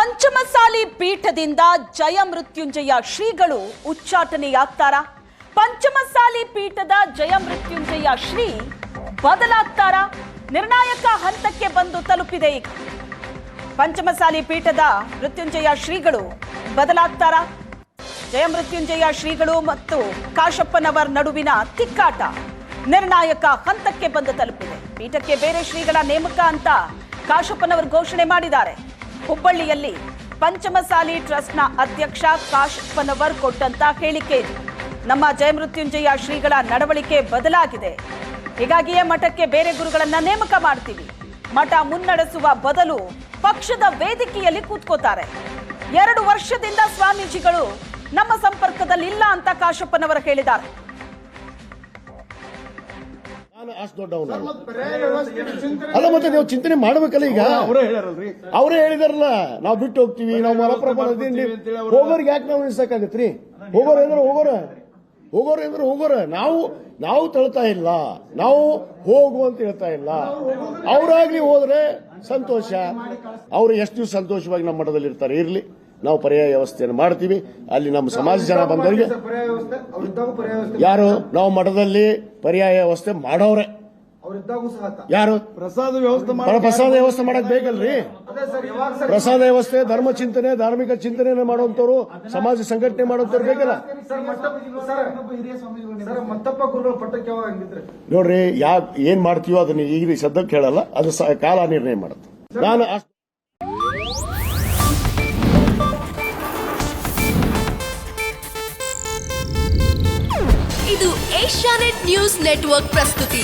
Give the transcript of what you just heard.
ಪಂಚಮಸಾಲಿ ಪೀಠದಿಂದ ಜಯ ಮೃತ್ಯುಂಜಯ ಶ್ರೀಗಳು ಉಚ್ಚಾಟನೆಯಾಗ್ತಾರಾ? ಪಂಚಮಸಾಲಿ ಪೀಠದ ಜಯ ಮೃತ್ಯುಂಜಯ ಶ್ರೀ ಬದಲಾಗ್ತಾರಾ? ನಿರ್ಣಾಯಕ ಹಂತಕ್ಕೆ ಬಂದು ತಲುಪಿದೆ ಈಗ. ಪಂಚಮಸಾಲಿ ಪೀಠದ ಮೃತ್ಯುಂಜಯ ಶ್ರೀಗಳು ಬದಲಾಗ್ತಾರಾ? ಜಯ ಮೃತ್ಯುಂಜಯ ಶ್ರೀಗಳು ಮತ್ತು ಕಾಶಪ್ಪನವರ ನಡುವಿನ ತಿಕ್ಕಾಟ ನಿರ್ಣಾಯಕ ಹಂತಕ್ಕೆ ಬಂದು ತಲುಪಿದೆ. ಪೀಠಕ್ಕೆ ಬೇರೆ ಶ್ರೀಗಳ ನೇಮಕ ಅಂತ ಕಾಶಪ್ಪನವರು ಘೋಷಣೆ ಮಾಡಿದ್ದಾರೆ. ಹುಬ್ಬಳ್ಳಿಯಲ್ಲಿ ಪಂಚಮಸಾಲಿ ಟ್ರಸ್ಟ್ನ ಅಧ್ಯಕ್ಷ ಕಾಶಪ್ಪನವರ್ ಕೊಟ್ಟಂತ ಹೇಳಿಕೆ ಇದು. ನಮ್ಮ ಜಯಮೃತ್ಯುಂಜಯ ಶ್ರೀಗಳ ನಡವಳಿಕೆ ಬದಲಾಗಿದೆ, ಹೀಗಾಗಿಯೇ ಮಠಕ್ಕೆ ಬೇರೆ ಗುರುಗಳನ್ನ ನೇಮಕ ಮಾಡ್ತೀವಿ. ಮಠ ಮುನ್ನಡೆಸುವ ಬದಲು ಪಕ್ಷದ ವೇದಿಕೆಯಲ್ಲಿ ಕೂತ್ಕೋತಾರೆ. 2 ವರ್ಷದಿಂದ ಸ್ವಾಮೀಜಿಗಳು ನಮ್ಮ ಸಂಪರ್ಕದಲ್ಲಿ ಇಲ್ಲ ಅಂತ ಕಾಶಪ್ಪನವರು ಹೇಳಿದ್ದಾರೆ. ಅಲ್ಲ, ಮತ್ತೆ ನೀವು ಚಿಂತನೆ ಮಾಡ್ಬೇಕಲ್ಲ. ಈಗ ಅವರೇ ಹೇಳಿದಾರಲ್ಲ, ನಾವು ಬಿಟ್ಟು ಹೋಗ್ತೀವಿ, ನಾವು ಮಲಪ್ರಭಾ ಹೋಗೋರಿಗೆ ಯಾಕೆ ನಾವು ನಿಲ್ಸಕ್ಕಾಗತ್ರಿ? ಹೋಗೋರ ನಾವು ತಳ್ತಾ ಇಲ್ಲ, ನಾವು ಹೋಗು ಅಂತ ಹೇಳ್ತಾ ಇಲ್ಲ. ಅವರಾಗ್ಲಿ ಹೋದ್ರೆ ಸಂತೋಷ. ಅವ್ರು ಎಷ್ಟು ಸಂತೋಷವಾಗಿ ನಮ್ಮ ಮಠದಲ್ಲಿ ಇರ್ತಾರೆ, ಇರ್ಲಿ. ನಾವು ಪರ್ಯಾಯ ವ್ಯವಸ್ಥೆಯನ್ನು ಮಾಡ್ತೀವಿ. ಅಲ್ಲಿ ನಮ್ಮ ಸಮಾಜ ಜನ ಬಂದವರಿಗೆ ಯಾರು ನಾವು ಮಠದಲ್ಲಿ ಪರ್ಯಾಯ ವ್ಯವಸ್ಥೆ ಮಾಡೋರೆ ಯಾರು? ಪ್ರಸಾದ ವ್ಯವಸ್ಥೆ ಮಾಡಕ್ ಬೇಕಲ್ರಿ. ಪ್ರಸಾದ ವ್ಯವಸ್ಥೆ, ಧರ್ಮ ಚಿಂತನೆ, ಧಾರ್ಮಿಕ ಚಿಂತನೆ ಮಾಡುವಂತವ್ರು, ಸಮಾಜ ಸಂಘಟನೆ ಮಾಡುವಂತವ್ರು ಬೇಕಲ್ಲ. ನೋಡ್ರಿ, ಏನ್ ಮಾಡ್ತೀವೋ ಅದನ್ನ ಈಗ ಸದ್ಯಕ್ಕೆ ಹೇಳಲ್ಲ, ಅದು ಕಾಲ ನಿರ್ಣಯ ಮಾಡುತ್ತೆ. ನಾನು ಇದು ಏಷ್ಯಾನೆಟ್ ನ್ಯೂಸ್ ನೆಟ್ವರ್ಕ್ ಪ್ರಸ್ತುತಿ.